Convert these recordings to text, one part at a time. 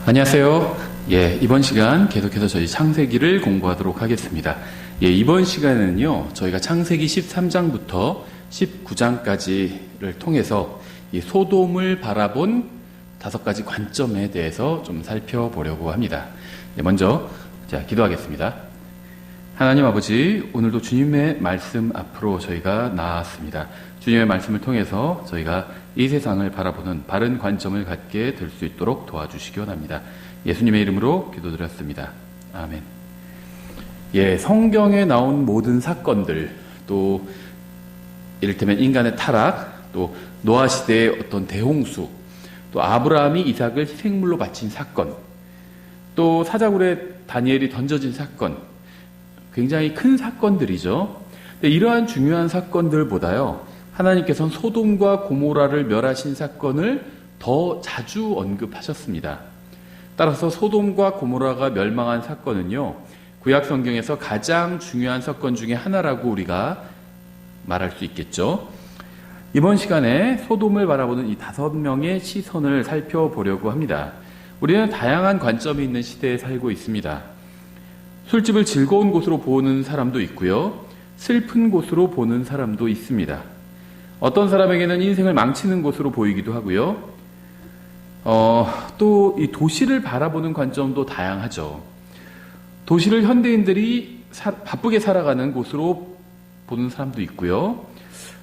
안녕하세요. 이번 시간 계속해서 저희 창세기를 공부하도록 하겠습니다. 이번 시간에는요, 저희가 창세기 13장부터 19장까지를 통해서 이 소돔을 바라본 5가지 관점에 대해서 좀 살펴보려고 합니다. 먼저 기도하겠습니다. 하나님 아버지, 오늘도 주님의 말씀 앞으로 저희가 나왔습니다. 주님의 말씀을 통해서 저희가 이 세상을 바라보는 바른 관점을 갖게 될 수 있도록 도와주시기 원합니다. 예수님의 이름으로 기도드렸습니다. 아멘. 성경에 나온 모든 사건들, 또 이를테면 인간의 타락, 또 노아 시대의 어떤 대홍수, 또 아브라함이 이삭을 희생물로 바친 사건, 또 사자굴에 다니엘이 던져진 사건, 굉장히 큰 사건들이죠. 근데 이러한 중요한 사건들보다요, 하나님께서는 소돔과 고모라를 멸하신 사건을 더 자주 언급하셨습니다. 따라서 소돔과 고모라가 멸망한 사건은요, 구약 성경에서 가장 중요한 사건 중에 하나라고 우리가 말할 수 있겠죠. 이번 시간에 소돔을 바라보는 이 5명의 시선을 살펴보려고 합니다. 우리는 다양한 관점이 있는 시대에 살고 있습니다. 술집을 즐거운 곳으로 보는 사람도 있고요, 슬픈 곳으로 보는 사람도 있습니다. 어떤 사람에게는 인생을 망치는 곳으로 보이기도 하고요, 또 이 도시를 바라보는 관점도 다양하죠. 도시를 현대인들이 바쁘게 살아가는 곳으로 보는 사람도 있고요,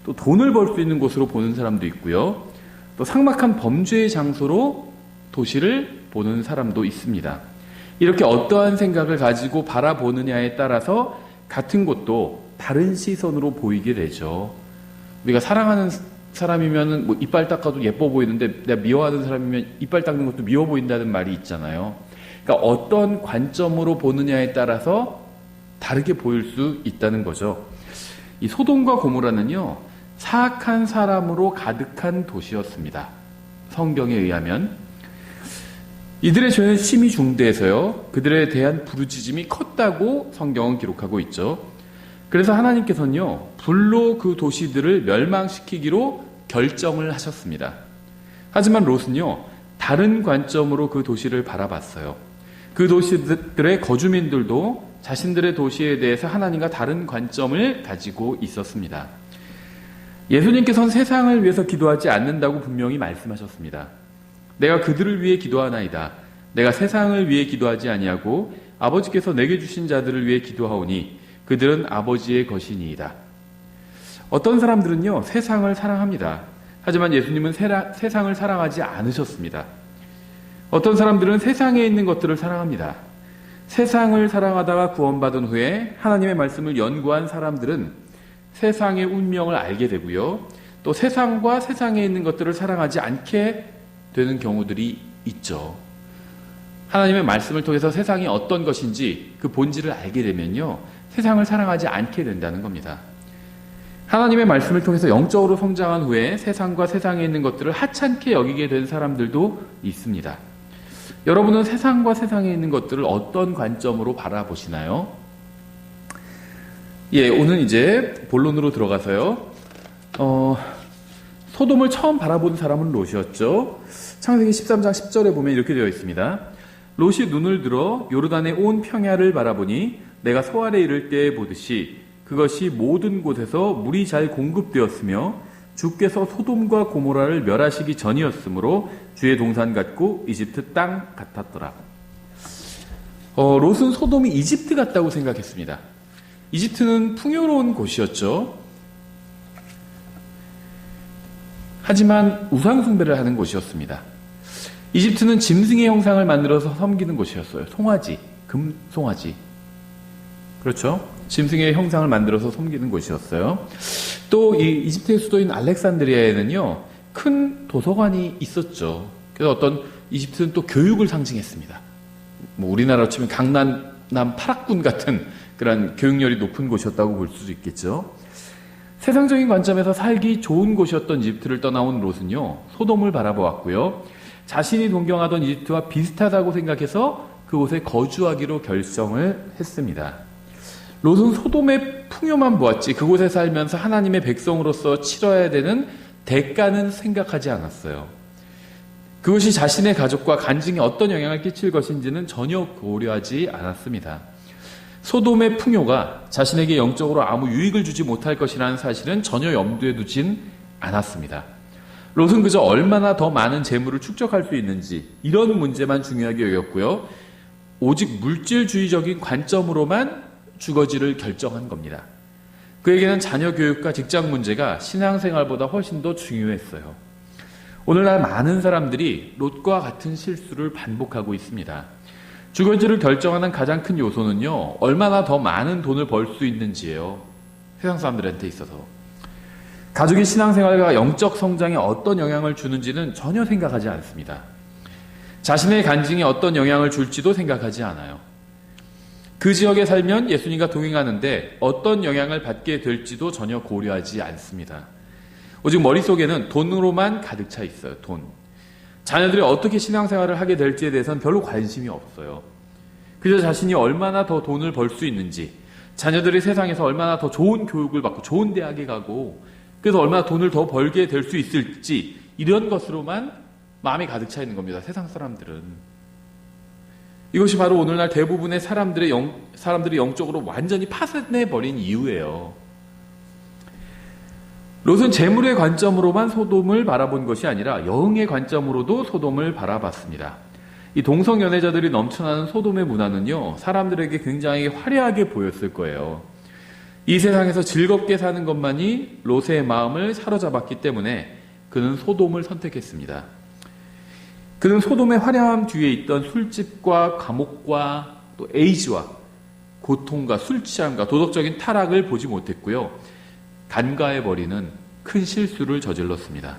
또 돈을 벌 수 있는 곳으로 보는 사람도 있고요, 또 삭막한 범죄의 장소로 도시를 보는 사람도 있습니다. 이렇게 어떠한 생각을 가지고 바라보느냐에 따라서 같은 곳도 다른 시선으로 보이게 되죠. 우리가 사랑하는 사람이면 이빨 닦아도 예뻐 보이는데, 내가 미워하는 사람이면 이빨 닦는 것도 미워 보인다는 말이 있잖아요. 그러니까 어떤 관점으로 보느냐에 따라서 다르게 보일 수 있다는 거죠. 이 소돔과 고모라는요, 사악한 사람으로 가득한 도시였습니다. 성경에 의하면 이들의 죄는 심히 중대해서요, 그들에 대한 부르짖음이 컸다고 성경은 기록하고 있죠. 그래서 하나님께서는요, 불로 그 도시들을 멸망시키기로 결정을 하셨습니다. 하지만 롯은요, 다른 관점으로 그 도시를 바라봤어요. 그 도시들의 거주민들도 자신들의 도시에 대해서 하나님과 다른 관점을 가지고 있었습니다. 예수님께서는 세상을 위해서 기도하지 않는다고 분명히 말씀하셨습니다. 내가 그들을 위해 기도하나이다. 내가 세상을 위해 기도하지 아니하고 아버지께서 내게 주신 자들을 위해 기도하오니 그들은 아버지의 것이니이다. 어떤 사람들은요, 세상을 사랑합니다. 하지만 예수님은 세상을 사랑하지 않으셨습니다. 어떤 사람들은 세상에 있는 것들을 사랑합니다. 세상을 사랑하다가 구원받은 후에 하나님의 말씀을 연구한 사람들은 세상의 운명을 알게 되고요, 또 세상과 세상에 있는 것들을 사랑하지 않게 되는 경우들이 있죠. 하나님의 말씀을 통해서 세상이 어떤 것인지 그 본질을 알게 되면요, 세상을 사랑하지 않게 된다는 겁니다. 하나님의 말씀을 통해서 영적으로 성장한 후에 세상과 세상에 있는 것들을 하찮게 여기게 된 사람들도 있습니다. 여러분은 세상과 세상에 있는 것들을 어떤 관점으로 바라보시나요? 오늘 이제 본론으로 들어가서요, 소돔을 처음 바라본 사람은 롯이었죠. 창세기 13장 10절에 보면 이렇게 되어 있습니다. 롯이 눈을 들어 요르단의 온 평야를 바라보니 내가 서알에 이를 때에 보듯이 그것이 모든 곳에서 물이 잘 공급되었으며 주께서 소돔과 고모라를 멸하시기 전이었으므로 주의 동산 같고 이집트 땅 같았더라. 롯은 소돔이 이집트 같다고 생각했습니다. 이집트는 풍요로운 곳이었죠. 하지만 우상숭배를 하는 곳이었습니다. 이집트는 짐승의 형상을 만들어서 섬기는 곳이었어요. 송아지, 금송아지. 그렇죠? 짐승의 형상을 만들어서 섬기는 곳이었어요. 또 이 이집트의 수도인 알렉산드리아에는요, 큰 도서관이 있었죠. 그래서 어떤 이집트는 또 교육을 상징했습니다. 우리나라로 치면 강남 파락군 같은 그런 교육열이 높은 곳이었다고 볼 수도 있겠죠. 세상적인 관점에서 살기 좋은 곳이었던 이집트를 떠나온 롯은요, 소돔을 바라보았고요, 자신이 동경하던 이집트와 비슷하다고 생각해서 그곳에 거주하기로 결정을 했습니다. 롯은 소돔의 풍요만 보았지 그곳에 살면서 하나님의 백성으로서 치러야 되는 대가는 생각하지 않았어요. 그것이 자신의 가족과 간증에 어떤 영향을 끼칠 것인지는 전혀 고려하지 않았습니다. 소돔의 풍요가 자신에게 영적으로 아무 유익을 주지 못할 것이라는 사실은 전혀 염두에 두진 않았습니다. 롯은 그저 얼마나 더 많은 재물을 축적할 수 있는지 이런 문제만 중요하게 여겼고요. 오직 물질주의적인 관점으로만 주거지를 결정한 겁니다. 그에게는 자녀 교육과 직장 문제가 신앙생활보다 훨씬 더 중요했어요. 오늘날 많은 사람들이 롯과 같은 실수를 반복하고 있습니다. 주거지를 결정하는 가장 큰 요소는요, 얼마나 더 많은 돈을 벌 수 있는지예요. 세상 사람들한테 있어서. 가족의 신앙생활과 영적 성장에 어떤 영향을 주는지는 전혀 생각하지 않습니다. 자신의 간증에 어떤 영향을 줄지도 생각하지 않아요. 그 지역에 살면 예수님과 동행하는데 어떤 영향을 받게 될지도 전혀 고려하지 않습니다. 오직 머릿속에는 돈으로만 가득 차 있어요. 돈. 자녀들이 어떻게 신앙생활을 하게 될지에 대해서는 별로 관심이 없어요. 그저 자신이 얼마나 더 돈을 벌 수 있는지, 자녀들이 세상에서 얼마나 더 좋은 교육을 받고 좋은 대학에 가고 그래서 얼마나 돈을 더 벌게 될 수 있을지 이런 것으로만 마음이 가득 차 있는 겁니다. 세상 사람들은. 이것이 바로 오늘날 대부분의 사람들이 영적으로 완전히 파산해버린 이유예요. 롯은 재물의 관점으로만 소돔을 바라본 것이 아니라 영의 관점으로도 소돔을 바라봤습니다. 이 동성 연애자들이 넘쳐나는 소돔의 문화는요, 사람들에게 굉장히 화려하게 보였을 거예요. 이 세상에서 즐겁게 사는 것만이 롯의 마음을 사로잡았기 때문에 그는 소돔을 선택했습니다. 그는 소돔의 화려함 뒤에 있던 술집과 감옥과 또 에이즈와 고통과 술 취함과 도덕적인 타락을 보지 못했고요. 간과해버리는 큰 실수를 저질렀습니다.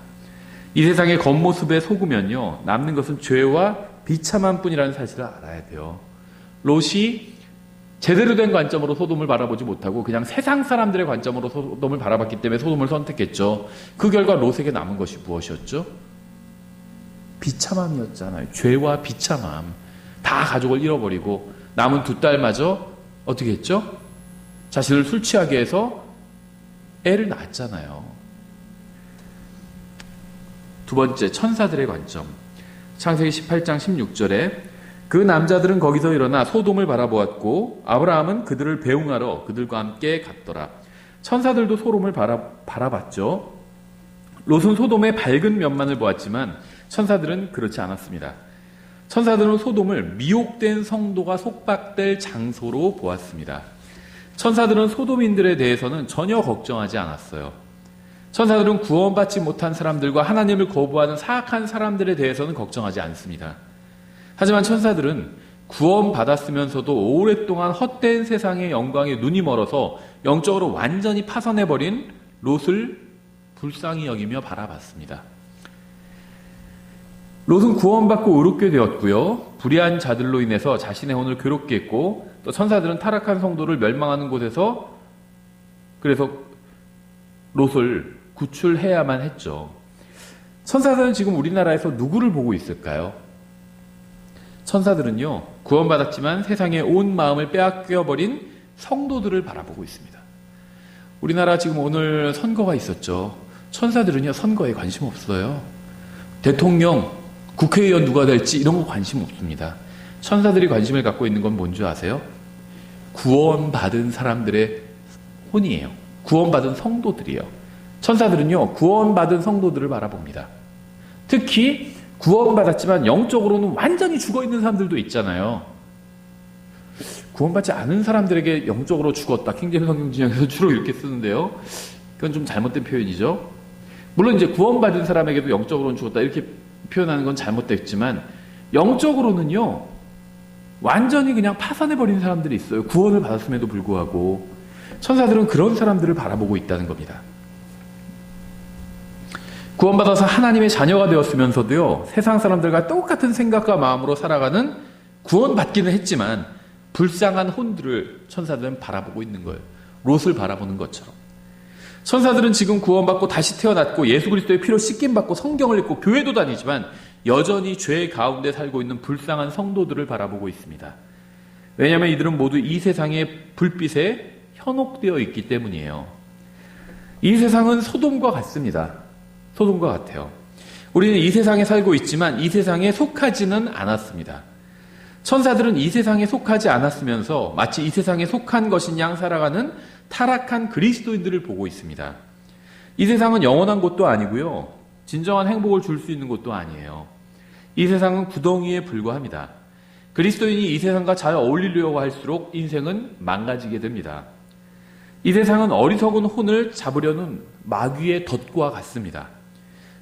이 세상의 겉모습에 속으면요, 남는 것은 죄와 비참함 뿐이라는 사실을 알아야 돼요. 롯이 제대로 된 관점으로 소돔을 바라보지 못하고 그냥 세상 사람들의 관점으로 소돔을 바라봤기 때문에 소돔을 선택했죠. 그 결과 롯에게 남은 것이 무엇이었죠? 비참함이었잖아요. 죄와 비참함. 다 가족을 잃어버리고 남은 두 딸마저 어떻게 했죠? 자신을 술 취하게 해서 애를 낳았잖아요. 두 번째, 천사들의 관점. 창세기 18장 16절에 그 남자들은 거기서 일어나 소돔을 바라보았고 아브라함은 그들을 배웅하러 그들과 함께 갔더라. 천사들도 소돔을 바라봤죠. 롯은 소돔의 밝은 면만을 보았지만 천사들은 그렇지 않았습니다. 천사들은 소돔을 미혹된 성도가 속박될 장소로 보았습니다. 천사들은 소돔인들에 대해서는 전혀 걱정하지 않았어요. 천사들은 구원받지 못한 사람들과 하나님을 거부하는 사악한 사람들에 대해서는 걱정하지 않습니다. 하지만 천사들은 구원받았으면서도 오랫동안 헛된 세상의 영광에 눈이 멀어서 영적으로 완전히 파산해버린 롯을 불쌍히 여기며 바라봤습니다. 롯은 구원받고 의롭게 되었고요. 불의한 자들로 인해서 자신의 혼을 괴롭게 했고 또 천사들은 타락한 성도를 멸망하는 곳에서 그래서 롯을 구출해야만 했죠. 천사들은 지금 우리나라에서 누구를 보고 있을까요? 천사들은요, 구원받았지만 세상의 온 마음을 빼앗겨버린 성도들을 바라보고 있습니다. 우리나라 지금 오늘 선거가 있었죠. 천사들은요, 선거에 관심 없어요. 대통령, 국회의원 누가 될지 이런 거 관심 없습니다. 천사들이 관심을 갖고 있는 건 뭔지 아세요? 구원받은 사람들의 혼이에요. 구원받은 성도들이에요. 천사들은요, 구원받은 성도들을 바라봅니다. 특히 구원받았지만 영적으로는 완전히 죽어있는 사람들도 있잖아요. 구원받지 않은 사람들에게 영적으로 죽었다. 킹제임스 성경 진영에서 주로 이렇게 쓰는데요. 그건 좀 잘못된 표현이죠. 물론 이제 구원받은 사람에게도 영적으로는 죽었다. 이렇게 표현하는 건 잘못됐지만 영적으로는요. 완전히 그냥 파산해버린 사람들이 있어요. 구원을 받았음에도 불구하고. 천사들은 그런 사람들을 바라보고 있다는 겁니다. 구원받아서 하나님의 자녀가 되었으면서도요, 세상 사람들과 똑같은 생각과 마음으로 살아가는 구원받기는 했지만 불쌍한 혼들을 천사들은 바라보고 있는 거예요. 롯을 바라보는 것처럼. 천사들은 지금 구원받고 다시 태어났고 예수 그리스도의 피로 씻김받고 성경을 읽고 교회도 다니지만 여전히 죄 가운데 살고 있는 불쌍한 성도들을 바라보고 있습니다. 왜냐하면 이들은 모두 이 세상의 불빛에 현혹되어 있기 때문이에요. 이 세상은 소돔과 같습니다. 소돔과 같아요. 우리는 이 세상에 살고 있지만 이 세상에 속하지는 않았습니다. 천사들은 이 세상에 속하지 않았으면서 마치 이 세상에 속한 것인 양 살아가는 타락한 그리스도인들을 보고 있습니다. 이 세상은 영원한 곳도 아니고요. 진정한 행복을 줄 수 있는 곳도 아니에요. 이 세상은 구덩이에 불과합니다. 그리스도인이 이 세상과 잘 어울리려고 할수록 인생은 망가지게 됩니다. 이 세상은 어리석은 혼을 잡으려는 마귀의 덫과 같습니다.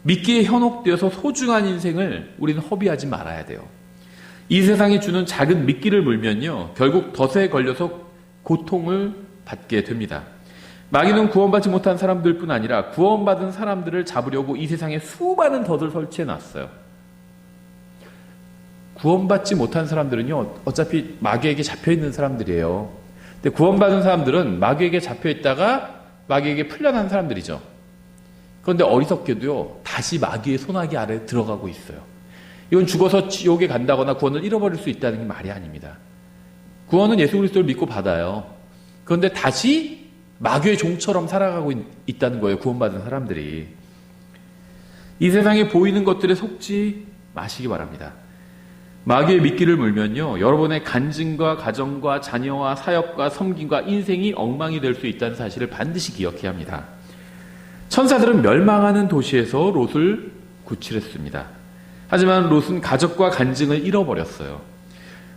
미끼에 현혹되어서 소중한 인생을 우리는 허비하지 말아야 돼요. 이 세상이 주는 작은 미끼를 물면요, 결국 덫에 걸려서 고통을 받게 됩니다. 마귀는 구원받지 못한 사람들뿐 아니라 구원받은 사람들을 잡으려고 이 세상에 수많은 덫을 설치해 놨어요. 구원받지 못한 사람들은요, 어차피 마귀에게 잡혀있는 사람들이에요. 근데 구원받은 사람들은 마귀에게 잡혀있다가 마귀에게 풀려난 사람들이죠. 그런데 어리석게도요, 다시 마귀의 손아귀 아래에 들어가고 있어요. 이건 죽어서 지옥에 간다거나 구원을 잃어버릴 수 있다는 게 말이 아닙니다. 구원은 예수 그리스도를 믿고 받아요. 그런데 다시 마귀의 종처럼 살아가고 있다는 거예요, 구원받은 사람들이. 이 세상에 보이는 것들에 속지 마시기 바랍니다. 마귀의 미끼를 물면요, 여러분의 간증과 가정과 자녀와 사역과 섬김과 인생이 엉망이 될 수 있다는 사실을 반드시 기억해야 합니다. 천사들은 멸망하는 도시에서 롯을 구출했습니다. 하지만 롯은 가족과 간증을 잃어버렸어요.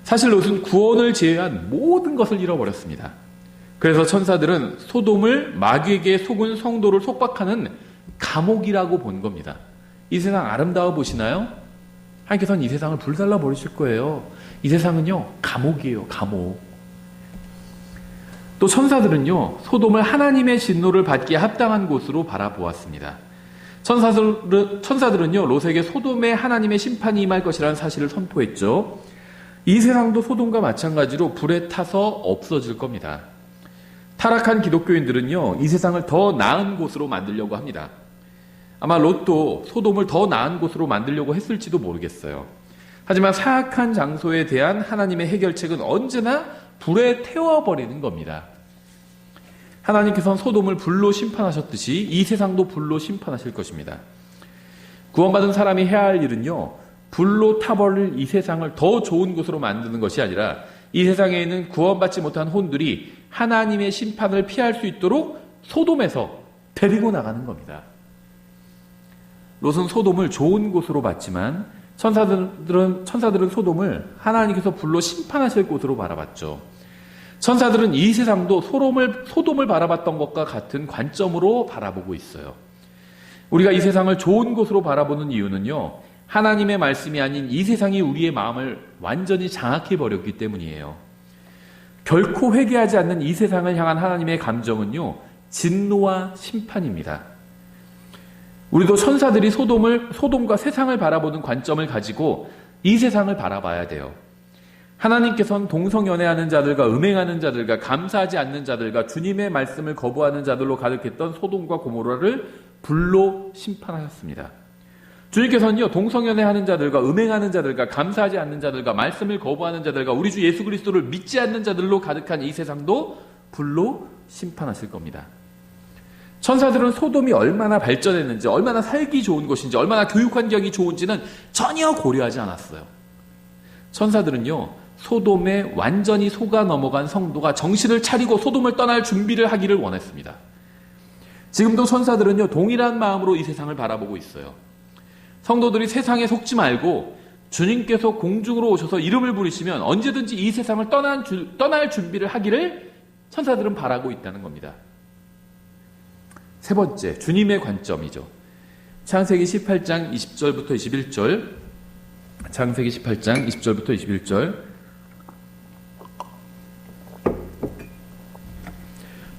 사실 롯은 구원을 제외한 모든 것을 잃어버렸습니다. 그래서 천사들은 소돔을 마귀에게 속은 성도를 속박하는 감옥이라고 본 겁니다. 이 세상 아름다워 보시나요? 하나님께서는 이 세상을 불살라 버리실 거예요. 이 세상은요, 감옥이에요, 감옥. 또 천사들은요, 소돔을 하나님의 진노를 받기에 합당한 곳으로 바라보았습니다. 천사들은요, 롯에게 소돔에 하나님의 심판이 임할 것이라는 사실을 선포했죠. 이 세상도 소돔과 마찬가지로 불에 타서 없어질 겁니다. 타락한 기독교인들은요, 이 세상을 더 나은 곳으로 만들려고 합니다. 아마 롯도 소돔을 더 나은 곳으로 만들려고 했을지도 모르겠어요. 하지만 사악한 장소에 대한 하나님의 해결책은 언제나 불에 태워버리는 겁니다. 하나님께서는 소돔을 불로 심판하셨듯이 이 세상도 불로 심판하실 것입니다. 구원받은 사람이 해야 할 일은요, 불로 타버릴 이 세상을 더 좋은 곳으로 만드는 것이 아니라 이 세상에 있는 구원받지 못한 혼들이 하나님의 심판을 피할 수 있도록 소돔에서 데리고 나가는 겁니다. 롯은 소돔을 좋은 곳으로 봤지만 천사들은 소돔을 하나님께서 불로 심판하실 곳으로 바라봤죠. 천사들은 이 세상도 소돔을 바라봤던 것과 같은 관점으로 바라보고 있어요. 우리가 이 세상을 좋은 곳으로 바라보는 이유는요, 하나님의 말씀이 아닌 이 세상이 우리의 마음을 완전히 장악해버렸기 때문이에요. 결코 회개하지 않는 이 세상을 향한 하나님의 감정은요, 진노와 심판입니다. 우리도 천사들이 소돔과 세상을 바라보는 관점을 가지고 이 세상을 바라봐야 돼요. 하나님께서는 동성연애하는 자들과 음행하는 자들과 감사하지 않는 자들과 주님의 말씀을 거부하는 자들로 가득했던 소돔과 고모라를 불로 심판하셨습니다. 주님께서는요, 동성연애하는 자들과 음행하는 자들과 감사하지 않는 자들과 말씀을 거부하는 자들과 우리 주 예수 그리스도를 믿지 않는 자들로 가득한 이 세상도 불로 심판하실 겁니다. 천사들은 소돔이 얼마나 발전했는지, 얼마나 살기 좋은 곳인지, 얼마나 교육 환경이 좋은지는 전혀 고려하지 않았어요. 천사들은요, 소돔에 완전히 속아 넘어간 성도가 정신을 차리고 소돔을 떠날 준비를 하기를 원했습니다. 지금도 천사들은요, 동일한 마음으로 이 세상을 바라보고 있어요. 성도들이 세상에 속지 말고 주님께서 공중으로 오셔서 이름을 부르시면 언제든지 이 세상을 떠날 준비를 하기를 천사들은 바라고 있다는 겁니다. 세 번째, 주님의 관점이죠. 창세기 18장 20절부터 21절, 창세기 18장 20절부터 21절.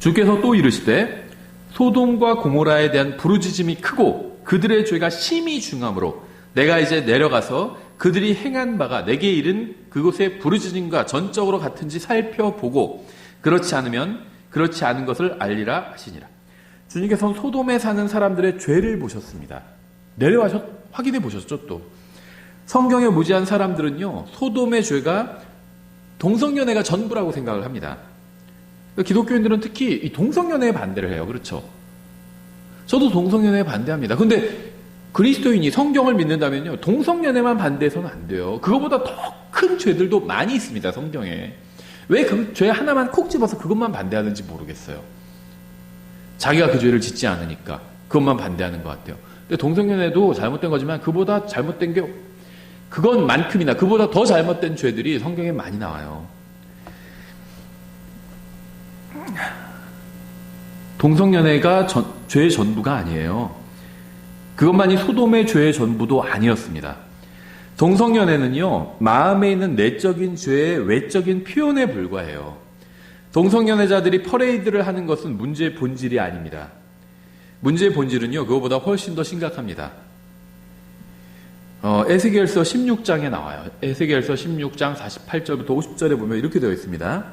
주께서 또 이르시되 소돔과 고모라에 대한 부르짖음이 크고 그들의 죄가 심히 중하므로 내가 이제 내려가서 그들이 행한 바가 내게 이른 그곳의 부르짖음과 전적으로 같은지 살펴보고 그렇지 않은 것을 알리라 하시니라. 주님께서는 소돔에 사는 사람들의 죄를 보셨습니다. 내려와서 확인해 보셨죠. 또 성경에 무지한 사람들은요, 소돔의 죄가 동성연애가 전부라고 생각을 합니다. 기독교인들은 특히 이 동성연애에 반대를 해요. 그렇죠? 저도 동성연애에 반대합니다. 근데 그리스도인이 성경을 믿는다면요, 동성연애만 반대해서는 안 돼요. 그거보다 더 큰 죄들도 많이 있습니다, 성경에. 왜 그 죄 하나만 콕 집어서 그것만 반대하는지 모르겠어요. 자기가 그 죄를 짓지 않으니까 그것만 반대하는 것 같아요. 근데 동성연애도 잘못된 거지만 그보다 잘못된 게 그것만큼이나 그보다 더 잘못된 죄들이 성경에 많이 나와요. 동성연애가 죄의 전부가 아니에요. 그것만이 소돔의 죄의 전부도 아니었습니다. 동성연애는요, 마음에 있는 내적인 죄의 외적인 표현에 불과해요. 동성연애자들이 퍼레이드를 하는 것은 문제의 본질이 아닙니다. 문제의 본질은요, 그거보다 훨씬 더 심각합니다. 에스겔서 16장에 나와요. 에스겔서 16장 48절부터 50절에 보면 이렇게 되어 있습니다.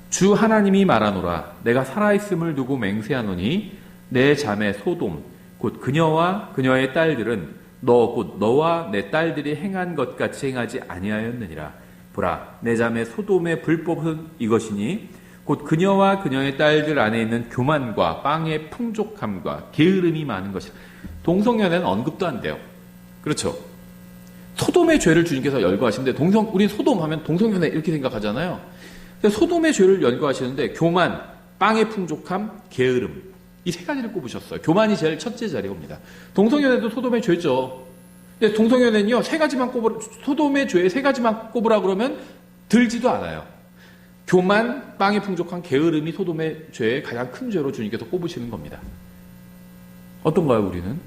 주 하나님이 말하노라. 내가 살아있음을 두고 맹세하노니 내 자매 소돔 곧 그녀와 그녀의 딸들은 곧 너와 내 딸들이 행한 것 같이 행하지 아니하였느니라. 보라, 내 자매 소돔의 불법은 이것이니 곧 그녀와 그녀의 딸들 안에 있는 교만과 빵의 풍족함과 게으름이 많은 것이라. 동성연애는 언급도 안 돼요. 그렇죠? 소돔의 죄를 주님께서 열거하시는데 우리 소돔 하면 동성연애 이렇게 생각하잖아요. 소돔의 죄를 연구하시는데 교만, 빵의 풍족함, 게으름 이 세 가지를 꼽으셨어요. 교만이 제일 첫째 자리에 옵니다. 동성연애도 소돔의 죄죠. 근데 동성연애는요, 소돔의 죄에 세 가지만 꼽으라 그러면 들지도 않아요. 교만, 빵의 풍족함, 게으름이 소돔의 죄의 가장 큰 죄로 주님께서 꼽으시는 겁니다. 어떤가요, 우리는?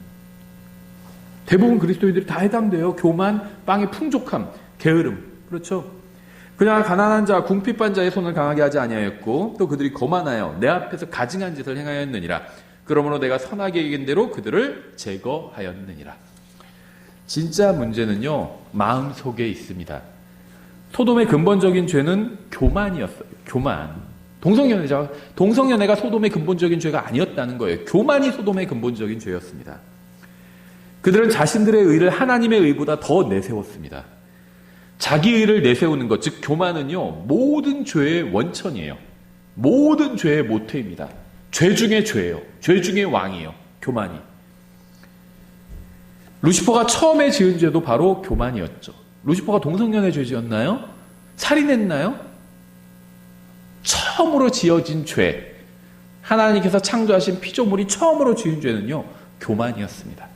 대부분 그리스도인들이 다 해당돼요. 교만, 빵의 풍족함, 게으름. 그렇죠? 그냥 가난한 자, 궁핍한 자의 손을 강하게 하지 아니하였고 또 그들이 거만하여 내 앞에서 가증한 짓을 행하였느니라. 그러므로 내가 선하게 이긴 대로 그들을 제거하였느니라. 진짜 문제는요, 마음속에 있습니다. 소돔의 근본적인 죄는 교만이었어요. 교만. 동성연애가 소돔의 근본적인 죄가 아니었다는 거예요. 교만이 소돔의 근본적인 죄였습니다. 그들은 자신들의 의를 하나님의 의보다 더 내세웠습니다. 자기 의를 내세우는 것, 즉 교만은요, 모든 죄의 원천이에요. 모든 죄의 모태입니다. 죄 중에 죄예요. 죄 중에 왕이에요. 교만이. 루시퍼가 처음에 지은 죄도 바로 교만이었죠. 루시퍼가 동성연애 죄 지었나요? 살인했나요? 처음으로 지어진 죄, 하나님께서 창조하신 피조물이 처음으로 지은 죄는요, 교만이었습니다.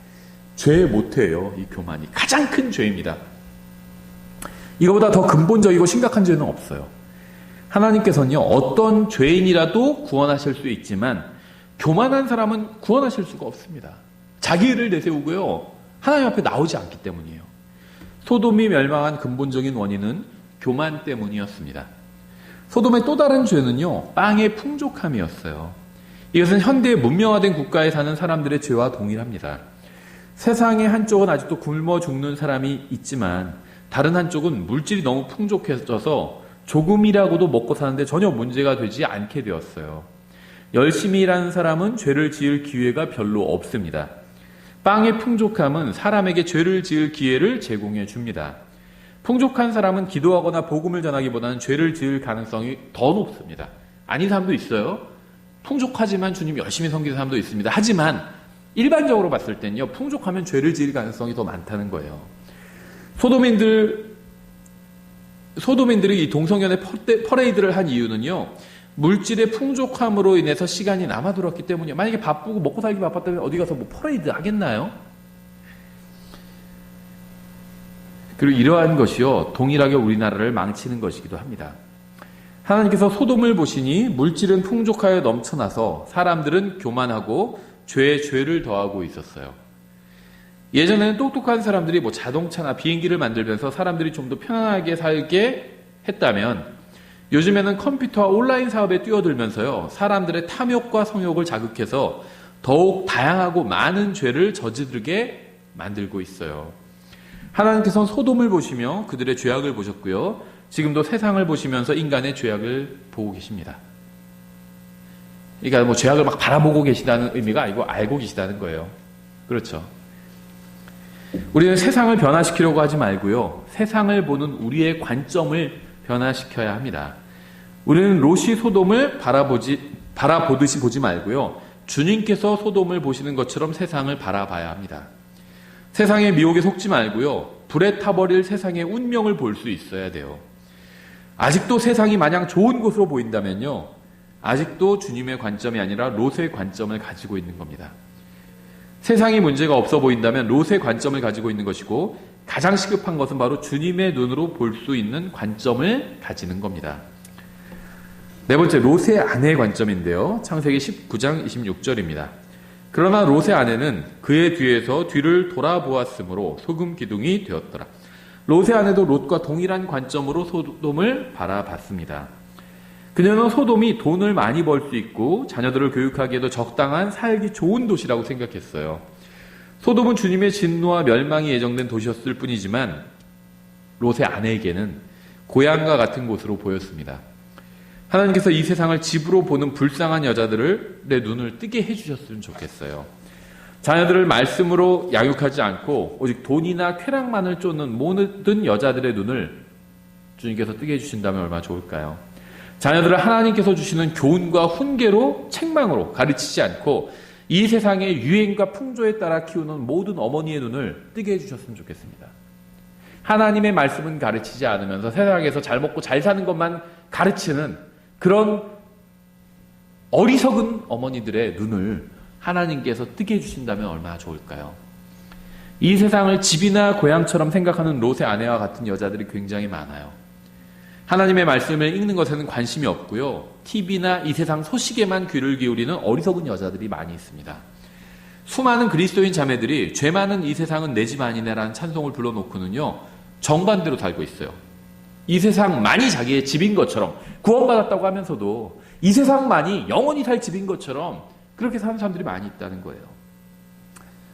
죄의 모태예요. 이 교만이 가장 큰 죄입니다. 이거보다 더 근본적이고 심각한 죄는 없어요. 하나님께서는요, 어떤 죄인이라도 구원하실 수 있지만 교만한 사람은 구원하실 수가 없습니다. 자기 의를 내세우고요, 하나님 앞에 나오지 않기 때문이에요. 소돔이 멸망한 근본적인 원인은 교만 때문이었습니다. 소돔의 또 다른 죄는요, 빵의 풍족함이었어요. 이것은 현대의 문명화된 국가에 사는 사람들의 죄와 동일합니다. 세상의 한쪽은 아직도 굶어 죽는 사람이 있지만 다른 한쪽은 물질이 너무 풍족해져서 조금이라고도 먹고 사는데 전혀 문제가 되지 않게 되었어요. 열심히 일하는 사람은 죄를 지을 기회가 별로 없습니다. 빵의 풍족함은 사람에게 죄를 지을 기회를 제공해 줍니다. 풍족한 사람은 기도하거나 복음을 전하기보다는 죄를 지을 가능성이 더 높습니다. 아닌 사람도 있어요. 풍족하지만 주님 열심히 섬기는 사람도 있습니다. 하지만 일반적으로 봤을 땐요, 풍족하면 죄를 지을 가능성이 더 많다는 거예요. 소돔인들이 이 동성연애 퍼레이드를 한 이유는요, 물질의 풍족함으로 인해서 시간이 남아들었기 때문이에요. 만약에 바쁘고 먹고 살기 바빴다면 어디 가서 뭐 퍼레이드 하겠나요? 그리고 이러한 것이요, 동일하게 우리나라를 망치는 것이기도 합니다. 하나님께서 소돔을 보시니 물질은 풍족하여 넘쳐나서 사람들은 교만하고 죄에 죄를 더하고 있었어요. 예전에는 똑똑한 사람들이 뭐 자동차나 비행기를 만들면서 사람들이 좀 더 편안하게 살게 했다면 요즘에는 컴퓨터와 온라인 사업에 뛰어들면서요, 사람들의 탐욕과 성욕을 자극해서 더욱 다양하고 많은 죄를 저지르게 만들고 있어요. 하나님께서는 소돔을 보시며 그들의 죄악을 보셨고요, 지금도 세상을 보시면서 인간의 죄악을 보고 계십니다. 그러니까 뭐 죄악을 막 바라보고 계시다는 의미가 아니고 알고 계시다는 거예요. 그렇죠. 우리는 세상을 변화시키려고 하지 말고요, 세상을 보는 우리의 관점을 변화시켜야 합니다. 우리는 롯이 소돔을 바라보듯이 보지 말고요, 주님께서 소돔을 보시는 것처럼 세상을 바라봐야 합니다. 세상의 미혹에 속지 말고요. 불에 타버릴 세상의 운명을 볼 수 있어야 돼요. 아직도 세상이 마냥 좋은 곳으로 보인다면요. 아직도 주님의 관점이 아니라 롯의 관점을 가지고 있는 겁니다. 세상이 문제가 없어 보인다면 롯의 관점을 가지고 있는 것이고 가장 시급한 것은 바로 주님의 눈으로 볼 수 있는 관점을 가지는 겁니다. 네 번째, 롯의 아내의 관점인데요. 창세기 19장 26절입니다. 그러나 롯의 아내는 그의 뒤에서 뒤를 돌아보았으므로 소금 기둥이 되었더라. 롯의 아내도 롯과 동일한 관점으로 소돔을 바라봤습니다. 그녀는 소돔이 돈을 많이 벌 수 있고 자녀들을 교육하기에도 적당한 살기 좋은 도시라고 생각했어요. 소돔은 주님의 진노와 멸망이 예정된 도시였을 뿐이지만 롯의 아내에게는 고향과 같은 곳으로 보였습니다. 하나님께서 이 세상을 집으로 보는 불쌍한 여자들의 눈을 뜨게 해주셨으면 좋겠어요. 자녀들을 말씀으로 양육하지 않고 오직 돈이나 쾌락만을 쫓는 모든 여자들의 눈을 주님께서 뜨게 해주신다면 얼마나 좋을까요? 자녀들을 하나님께서 주시는 교훈과 훈계로 책망으로 가르치지 않고 이 세상의 유행과 풍조에 따라 키우는 모든 어머니의 눈을 뜨게 해주셨으면 좋겠습니다. 하나님의 말씀은 가르치지 않으면서 세상에서 잘 먹고 잘 사는 것만 가르치는 그런 어리석은 어머니들의 눈을 하나님께서 뜨게 해주신다면 얼마나 좋을까요? 이 세상을 집이나 고향처럼 생각하는 롯의 아내와 같은 여자들이 굉장히 많아요. 하나님의 말씀을 읽는 것에는 관심이 없고요. TV나 이 세상 소식에만 귀를 기울이는 어리석은 여자들이 많이 있습니다. 수많은 그리스도인 자매들이 죄 많은 이 세상은 내 집 아니네라는 찬송을 불러놓고는요. 정반대로 살고 있어요. 이 세상만이 자기의 집인 것처럼 구원받았다고 하면서도 이 세상만이 영원히 살 집인 것처럼 그렇게 사는 사람들이 많이 있다는 거예요.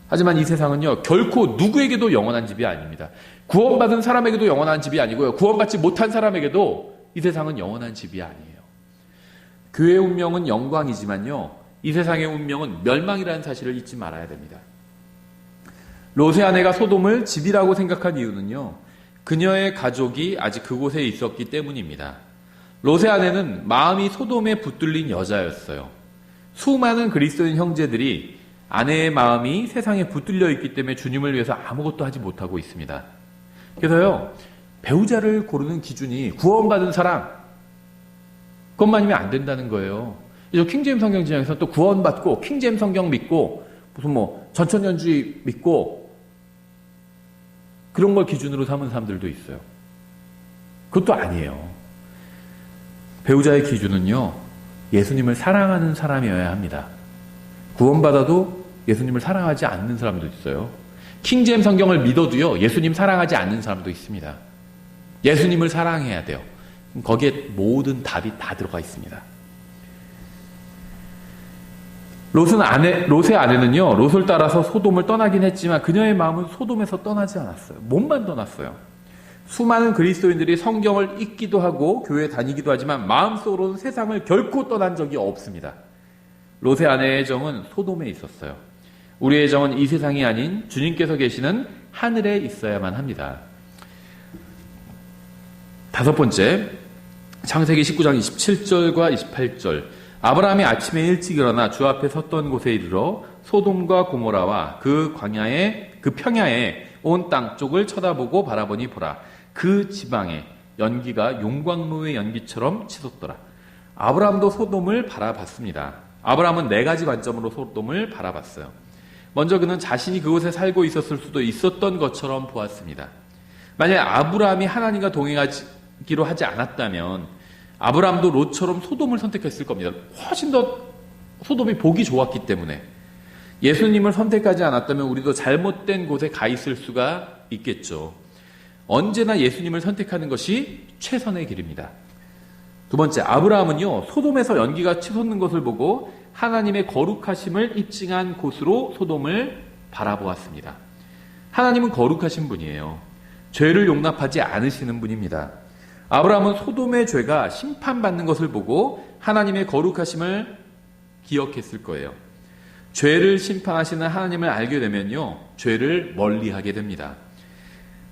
하지만 이 세상은요. 결코 누구에게도 영원한 집이 아닙니다. 구원받은 사람에게도 영원한 집이 아니고요. 구원받지 못한 사람에게도 이 세상은 영원한 집이 아니에요. 교회의 운명은 영광이지만요. 이 세상의 운명은 멸망이라는 사실을 잊지 말아야 됩니다. 롯의 아내가 소돔을 집이라고 생각한 이유는요. 그녀의 가족이 아직 그곳에 있었기 때문입니다. 롯의 아내는 마음이 소돔에 붙들린 여자였어요. 수많은 그리스도인 형제들이 아내의 마음이 세상에 붙들려 있기 때문에 주님을 위해서 아무것도 하지 못하고 있습니다. 그래서요, 배우자를 고르는 기준이 구원받은 사람, 그것만이면 안 된다는 거예요. 저 킹제임 성경 진영에서 또 구원받고, 킹제임 성경 믿고, 무슨 전천년주의 믿고, 그런 걸 기준으로 삼은 사람들도 있어요. 그것도 아니에요. 배우자의 기준은요, 예수님을 사랑하는 사람이어야 합니다. 구원받아도 예수님을 사랑하지 않는 사람도 있어요. 킹제임 성경을 믿어도요, 예수님 사랑하지 않는 사람도 있습니다. 예수님을 사랑해야 돼요. 거기에 모든 답이 다 들어가 있습니다. 롯의 아내는요, 롯을 따라서 소돔을 떠나긴 했지만 그녀의 마음은 소돔에서 떠나지 않았어요. 몸만 떠났어요. 수많은 그리스도인들이 성경을 읽기도 하고 교회에 다니기도 하지만 마음속으로는 세상을 결코 떠난 적이 없습니다. 롯의 아내의 정은 소돔에 있었어요. 우리의 정은 이 세상이 아닌 주님께서 계시는 하늘에 있어야만 합니다. 다섯 번째, 창세기 19장 27절과 28절. 아브라함이 아침에 일찍 일어나 주 앞에 섰던 곳에 이르러 소돔과 고모라와 그 평야에 온 땅 쪽을 쳐다보고 바라보니 보라. 그 지방에 연기가 용광로의 연기처럼 치솟더라. 아브라함도 소돔을 바라봤습니다. 아브라함은 네 가지 관점으로 소돔을 바라봤어요. 먼저 그는 자신이 그곳에 살고 있었을 수도 있었던 것처럼 보았습니다. 만약 아브라함이 하나님과 동행하기로 하지 않았다면 아브라함도 롯처럼 소돔을 선택했을 겁니다. 훨씬 더 소돔이 보기 좋았기 때문에. 예수님을 선택하지 않았다면 우리도 잘못된 곳에 가 있을 수가 있겠죠. 언제나 예수님을 선택하는 것이 최선의 길입니다. 두 번째, 아브라함은요, 소돔에서 연기가 치솟는 것을 보고 하나님의 거룩하심을 입증한 곳으로 소돔을 바라보았습니다. 하나님은 거룩하신 분이에요. 죄를 용납하지 않으시는 분입니다. 아브라함은 소돔의 죄가 심판받는 것을 보고 하나님의 거룩하심을 기억했을 거예요. 죄를 심판하시는 하나님을 알게 되면요, 죄를 멀리하게 됩니다.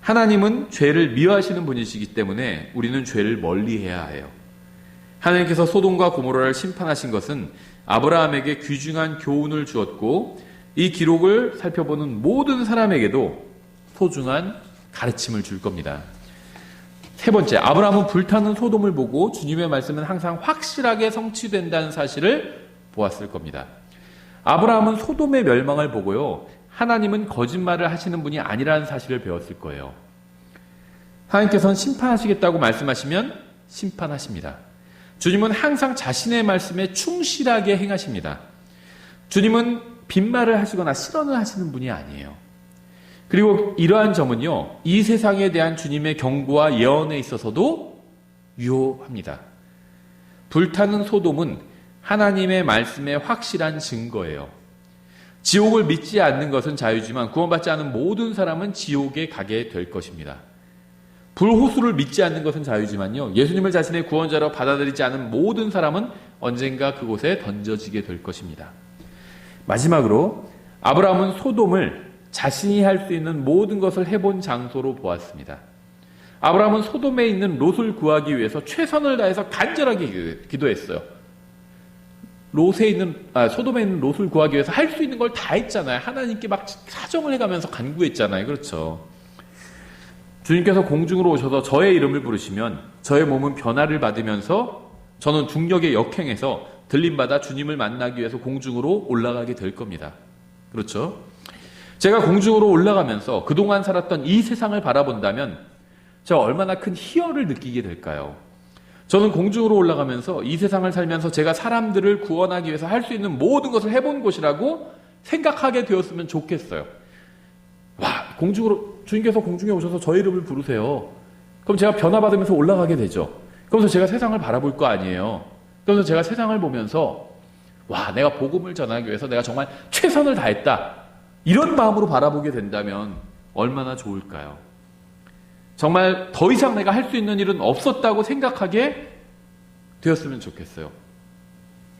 하나님은 죄를 미워하시는 분이시기 때문에 우리는 죄를 멀리해야 해요. 하나님께서 소돔과 고모라를 심판하신 것은 아브라함에게 귀중한 교훈을 주었고 이 기록을 살펴보는 모든 사람에게도 소중한 가르침을 줄 겁니다. 세 번째, 아브라함은 불타는 소돔을 보고 주님의 말씀은 항상 확실하게 성취된다는 사실을 보았을 겁니다. 아브라함은 소돔의 멸망을 보고요, 하나님은 거짓말을 하시는 분이 아니라는 사실을 배웠을 거예요. 하나님께서는 심판하시겠다고 말씀하시면 심판하십니다. 주님은 항상 자신의 말씀에 충실하게 행하십니다. 주님은 빈말을 하시거나 실언을 하시는 분이 아니에요. 그리고 이러한 점은요, 이 세상에 대한 주님의 경고와 예언에 있어서도 유효합니다. 불타는 소돔은 하나님의 말씀의 확실한 증거예요. 지옥을 믿지 않는 것은 자유지만 구원받지 않은 모든 사람은 지옥에 가게 될 것입니다. 불호수를 믿지 않는 것은 자유지만요, 예수님을 자신의 구원자로 받아들이지 않은 모든 사람은 언젠가 그곳에 던져지게 될 것입니다. 마지막으로 아브라함은 소돔을 자신이 할 수 있는 모든 것을 해본 장소로 보았습니다. 아브라함은 소돔에 있는 롯을 구하기 위해서 최선을 다해서 간절하게 기도했어요. 소돔에 있는 롯을 구하기 위해서 할 수 있는 걸 다 했잖아요. 하나님께 막 사정을 해가면서 간구했잖아요. 그렇죠. 주님께서 공중으로 오셔서 저의 이름을 부르시면 저의 몸은 변화를 받으면서 저는 중력에 역행해서 들림받아 주님을 만나기 위해서 공중으로 올라가게 될 겁니다. 그렇죠? 제가 공중으로 올라가면서 그동안 살았던 이 세상을 바라본다면 제가 얼마나 큰 희열을 느끼게 될까요? 저는 공중으로 올라가면서 이 세상을 살면서 제가 사람들을 구원하기 위해서 할 수 있는 모든 것을 해본 곳이라고 생각하게 되었으면 좋겠어요. 와, 주님께서 공중에 오셔서 저의 이름을 부르세요. 그럼 제가 변화받으면서 올라가게 되죠. 그러면서 제가 세상을 바라볼 거 아니에요. 그래서 제가 세상을 보면서 와, 내가 복음을 전하기 위해서 내가 정말 최선을 다했다, 이런 마음으로 바라보게 된다면 얼마나 좋을까요? 정말 더 이상 내가 할 수 있는 일은 없었다고 생각하게 되었으면 좋겠어요.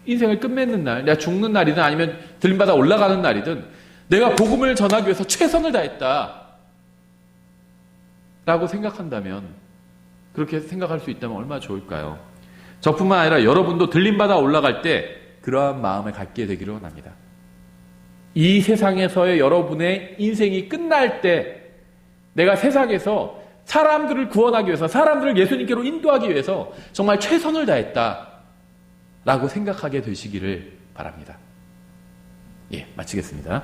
인생을 끝맺는 날, 내가 죽는 날이든 아니면 들림받아 올라가는 날이든 내가 복음을 전하기 위해서 최선을 다했다 라고 생각한다면, 그렇게 생각할 수 있다면 얼마나 좋을까요? 저뿐만 아니라 여러분도 들림받아 올라갈 때 그러한 마음을 갖게 되기를 원합니다. 이 세상에서의 여러분의 인생이 끝날 때 내가 세상에서 사람들을 구원하기 위해서, 사람들을 예수님께로 인도하기 위해서 정말 최선을 다했다 라고 생각하게 되시기를 바랍니다. 예, 마치겠습니다.